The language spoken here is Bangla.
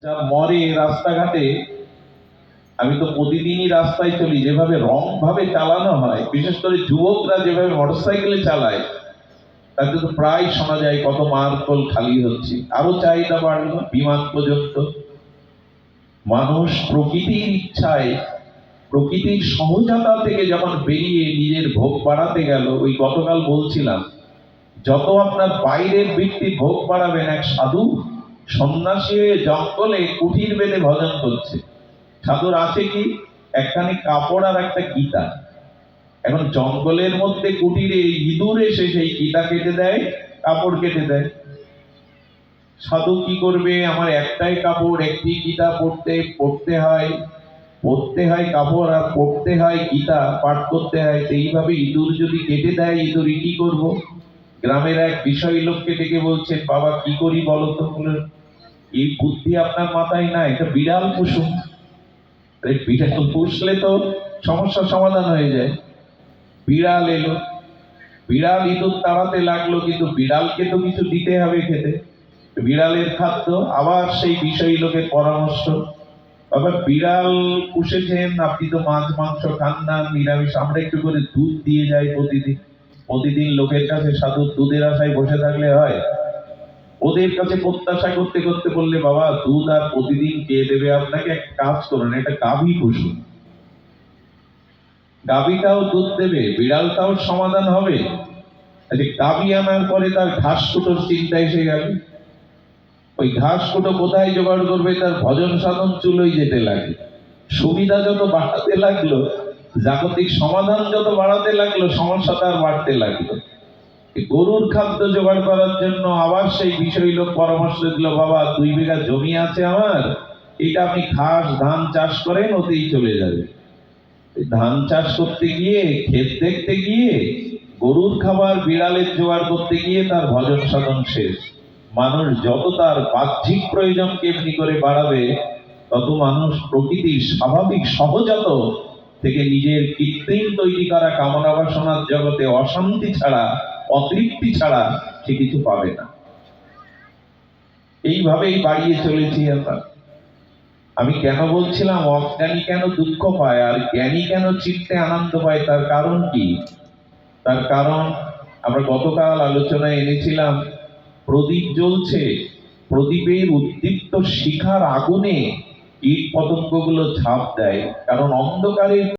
যা মরে রাস্তাঘাটে, আমি তো প্রতিদিনই রাস্তায় চলি, যেভাবে রং ভাবে চালানো হয়, বিশেষ করে যুবকরা যেভাবে মোটরসাইকেলে চালায়, তাতে তো প্রায় শোনা যায় কত মার্কল খালি হচ্ছে। আরো চাহিদা বাড়লো বিমান পর্যন্ত। মানুষ প্রকৃতির ইচ্ছায়, প্রকৃতির সহজতা থেকে যখন বেরিয়ে নিজের ভোগ বাড়াতে গেল, ওই গতকাল বলছিলাম, যত আপনার বাইরের ব্যক্তি ভোগ বাড়াবেন, এক সাধু সন্ন্যাসী হয়ে জঙ্গলে কুঠির বেঁধে ভজন করছে। সাধুর আছে কি? একখানি কাপড় আর একটা গীতা। এখন জঙ্গলের মধ্যে কুটিরে ইঁদুর এসে সেই গীতা কেটে দেয়, কাপড় কেটে দেয়। সাধু কি করবে? আমার একটাই কাপড়, একটি গীতা পড়তে হয় কাপড়, আর পড়তে হয় গীতা, পাঠ করতে হয়। এইভাবে ইঁদুর যদি কেটে দেয়, ইঁদুর কি করব? গ্রামের এক বিষয় লোককে ডেকে বলছেন, বাবা কি করি বলতো? বলে, এই বুদ্ধি আপনার মাথায় না, এটা বিড়াল পুষুন। বিড়াল পুষলে তো সমস্যার সমাধান হয়ে যায়। বিড়াল এলো, বিড়াল ইঁদুর তাড়াতে লাগলো, কিন্তু বিড়ালকে তো কিছু দিতে হবে খেতে। বিড়ালের খাদ্য, আবার সেই বিষয়ী লোকের পরামর্শ, আবার বিড়াল পুষেছেন, আপনি তো মাছ মাংস খান না, নিরামিষ, আমরা একটু করে দুধ দিয়ে যাই প্রতিদিন। প্রতিদিন লোকের কাছে সাধুর দুধের আশায় বসে থাকলে হয়? ওদের কাছে প্রত্যাশা করতে করতে বললে, বাবা দুধ আর প্রতিদিন কে দেবে আপনাকে? এক কাজ করুন, একটা গাভী পুষুন। গাভীটাও দুধ দেবে, বিড়ালটাও সমাধান হবে। গাভী আনার পরে তার ঘাস কুটোর চিন্তা এসে গেল। ওই ঘাস কুটো কোথায় জোগাড় করবে? তার ভজন সাধন চুলোই যেতে লাগে। সুবিধা যত বাড়াতে লাগলো, জাগতিক সমাধান যত বাড়াতে লাগলো, সমস্যা তার বাড়তে লাগলো। গরুর খাদ্য জোগাড় করার জন্য আবার সেই বিষয় লোক পরামর্শ দিল, বাবা 2 বিঘা জমি আছে আমার, এটা আপনি ঘাস ধান চাষ করেন, ওতেই চলে যাবে। ধান চাষ করতে গিয়ে, ক্ষেত দেখতে গিয়ে, গরুর খাবার বিড়ালের জোগাড় করতে গিয়ে তার ভজন সাধন শেষ। মানুষ যত তার বাহ্যিক প্রয়োজন কেমনি করে বাড়াবে, তত মানুষ প্রকৃতির স্বাভাবিক সহজাত থেকে নিজের কৃত্রিম তৈরি করা কামনা বাসনার জগতে অশান্তি ছাড়া, অতৃপ্তি ছাড়া সে কিছু পাবে না। এইভাবেই বাড়িয়ে চলেছি আমরা। আমি কেন বলছিলাম অজ্ঞানী কেন দুঃখ পায় আর জ্ঞানী কেন চিত্তে আনন্দ পায়? তার কারণ কি? তার কারণ আমরা গতকাল আলোচনায় এনেছিলাম, প্রদীপ জ্বলছে, প্রদীপের উদ্দীপ্ত শিখার আগুনে কীট পতঙ্গগুলো ঝাঁপ দেয়, কারণ অন্ধকারের